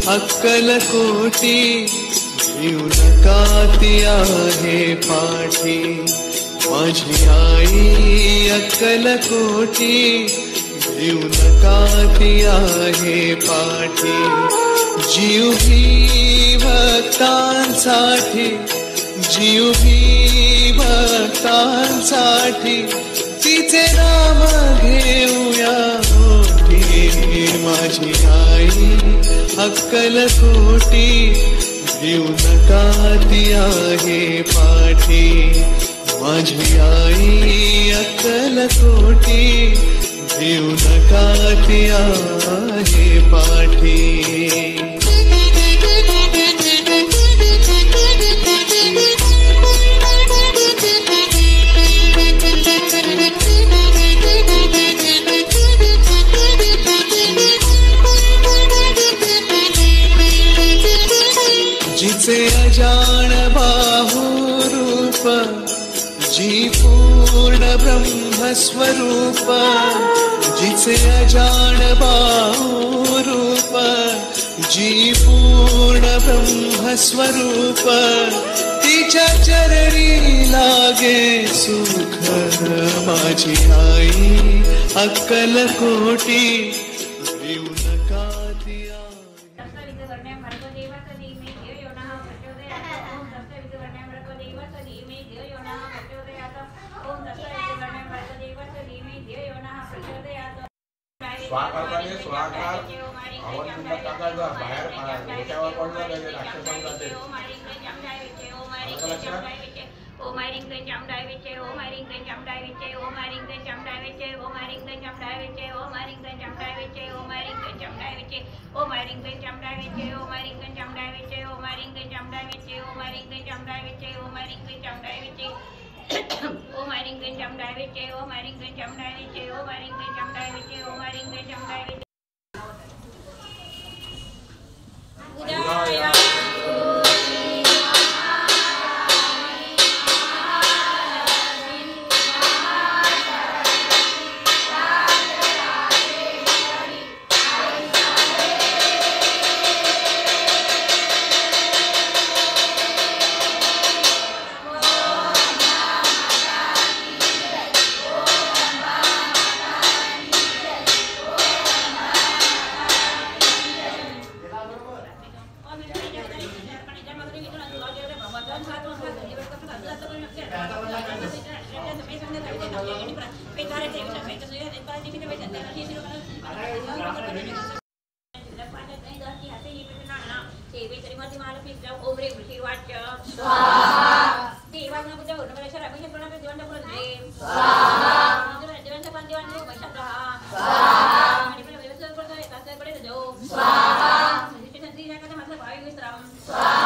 अक्कलकोटी घेऊ नका ती आहे पाठी माझी आई अक्कलकोटी घेऊ नका ती आहे पाठी जीव भी भक्तांसाठी जीव भी भक्तांसाठी तिचे नाम घेऊया मोठी माझी आई अक्कलकोटी घेऊ नका ती आहे पाठी माझी आई अक्कलकोटी घेऊ नका ती आहे पाठी जिचे अजान बाहुरूप जी पूर्ण ब्रह्मस्वरूप जिचे अजान बाहुरूप जी पूर्ण ब्रह्मस्वरूप तिच्या चरणी लागे सुख माझी आई अक्कलकोटी घेऊ नका ती स्वाकाराने स्वाकार आवडीला टाकायचा बाहेर डोक्यावर पडलं पाहिजे राक्षसांसाठी ओ मारिंग चामडाय विचे ओ मारिंग चामडाय विचे ओ मारिंग चामडाय विचे ओ मारिंग चामडाय विचे ओ मारिंग चामडाय विचे ओ मारिंग चामडाय विचे ओ मारिंग चामडाय विचे ओ मारिंग चामडाय विचे ओ मारिंग चामडाय विचे ओ मारिंग चामडाय विचे ओ मारिंग चामडाय विचे ओ मारिंग चामडाय विचे ओ मारिंग चामडाय विचे ओ मारिंग चामडाय विचे ओ मारिंग चामडाय विचे स्वाहा